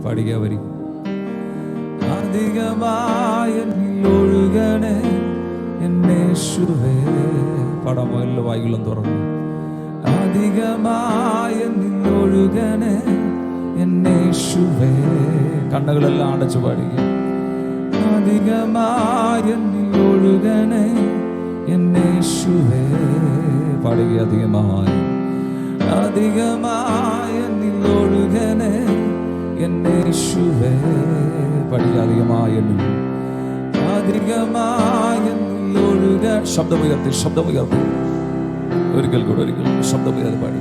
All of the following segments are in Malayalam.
പാടിയ വരി. അധികമായി ഒഴുകണേ എന്നേശുവേ. പാടാമോ? എല്ലാ വായികളും തുറന്നു. അധികമായി ഒഴുകണേ എന്നേശുവേ. കണ്ണുകളെല്ലാം അടച്ചു പാടുക. അധികമായി ഒഴുകണേ എന്നേശുവേ. പാടുക. അധികമായി അധികമായി ഒഴുകണേ എന്നേശുവേ. പാടുക. അധികമായി അധികമായി ഒഴുക. ശബ്ദമുയർത്തി ശബ്ദമുയർത്തി ഒരിക്കൽ കൂടെ ഒരിക്കൽ ശബ്ദമുയർത്തി പാടി.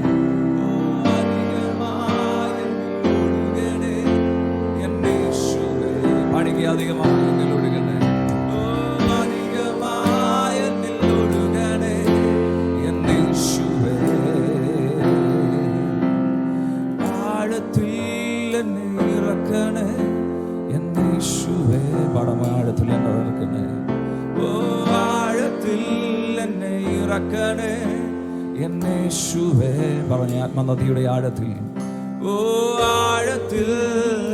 അധികമായി എന്നിൽ ഒഴുകണേ. അധികമായി എന്നിൽ ഒഴുകണേ എന്നേശുവേ. ആഴത്തിൽ എന്നെ ഇറക്കണേ എന്നേശുവേ. പാടമോ? ആഴത്തിൽ എന്നെ ഇറക്കണേ. ഓ ആഴത്തിൽ എന്നെ ഇറക്കണേ എന്നേശുവേ. പറഞ്ഞ ആത്മനദിയുടെ ആഴത്തിൽ. ഓ ആഴത്തിൽ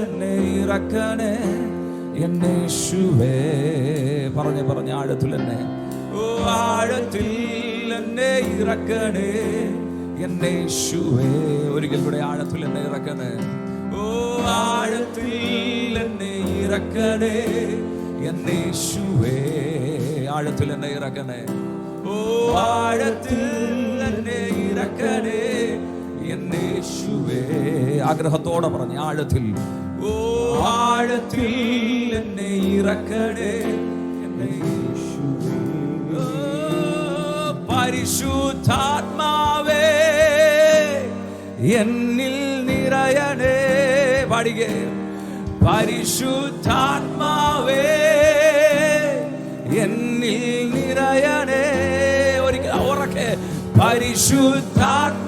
എന്നെ ഇറക്കണേ എന്നേശുവേ. പറഞ്ഞ ആഴത്തിൽ എന്നെ. ഓ ആഴത്തിൽ എന്നെ ഇറക്കണേ എന്നേശുവേ. ഒരിക്കൽ കൂടെ ആഴത്തിൽ എന്നെ ഇറക്കണേ. ഓ ആഴത്തിൽ എന്നെ ഇറക്കണേ എന്നേശുവേ. ആഴത്തിൽ എന്നെ ഇറക്കണേ. ഓ ആഴത്തിൽ എന്നെ ഇറക്കണേ എന്നേശുവേ. ആഗ്രഹത്തോടെ പറഞ്ഞ ആഴത്തിൽ. ഓ ആഴത്തിൽ എന്നെ ഇറക്കണേ എന്നേശുവേ. പരിശുദ്ധാത്മാവേ എന്നിൽ നിറയണേ. പാടുക. പരിശുദ്ധാത്മാവേ എന്നിൽ നിറയണേ. ഒരിക്കൽ ഉറക്കെ. പരിശുദ്ധാത്മാവേ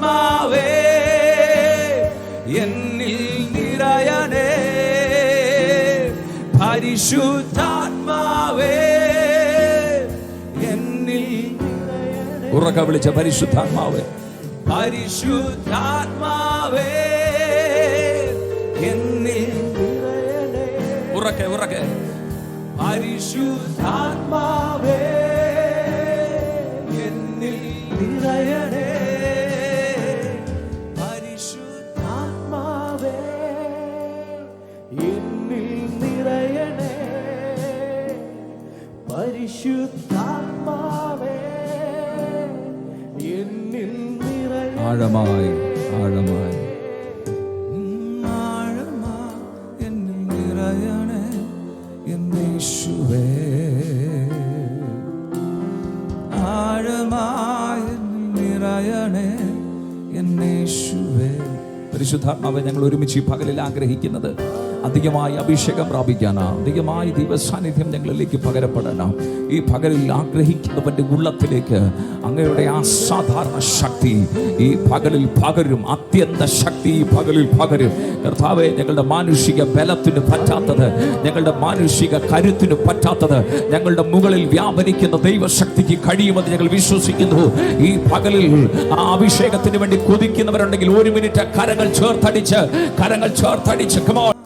എന്നിൽ നിറയണേ. പരിശുദ്ധാത്മാവേ എന്നിൽ ഉറക്കെ വിളിച്ച പരിശുദ്ധാത്മാവേ. പരിശുദ്ധാത്മാവേ എന്നിൽ നിറയണേ. ഉറക്കെ ഉറക്കെ. പരിശുദ്ധാത്മാവേ എന്നിൽ നിറയണേ. പരിശുദ്ധാത്മാവേ എന്നിൽ നിറയണേ. പരിശുദ്ധാത്മാവേ എന്നിൽ നിറയണേ. ആഴമായി ആഴമായി ആഴമായി എന്നിൽ നിറയണേ എന്നേശുവേ. ആഴമായി നിറയണേ എന്നേശുവേ. പരിശുദ്ധാത്മാവേ, ഞങ്ങൾ ഒരുമിച്ച് ഈ പകലിൽ ആഗ്രഹിക്കുന്നത് അധികമായി അഭിഷേകം പ്രാപിക്കാനാണ്. അധികമായി ദൈവസാന്നിധ്യം ഞങ്ങളിലേക്ക് പകരപ്പെടണം. ഈ പകലിൽ ആഗ്രഹിക്കുന്നവന്റെ ഉള്ളത്തിലേക്ക് അങ്ങയുടെ അസാധാരണ ശക്തി ഈ പകലിൽ പകരും. അത്യന്ത ശക്തി ഈ പകലിൽ പകരും. കർത്താവേ, ഞങ്ങളുടെ മാനുഷിക ബലത്തിന് പറ്റാത്തത്, ഞങ്ങളുടെ മാനുഷിക കരുത്തിന് പറ്റാത്തത് ഞങ്ങളുടെ മുകളിൽ വ്യാപരിക്കുന്ന ദൈവശക്തിക്ക് കഴിയുമെന്ന് ഞങ്ങൾ വിശ്വസിക്കുന്നു. ഈ പകലിൽ ആ അഭിഷേകത്തിന് വേണ്ടി കൊതിക്കുന്നവരുണ്ടെങ്കിൽ 1 മിനിറ്റ് കരങ്ങൾ ചേർത്തടിച്ച് Come on.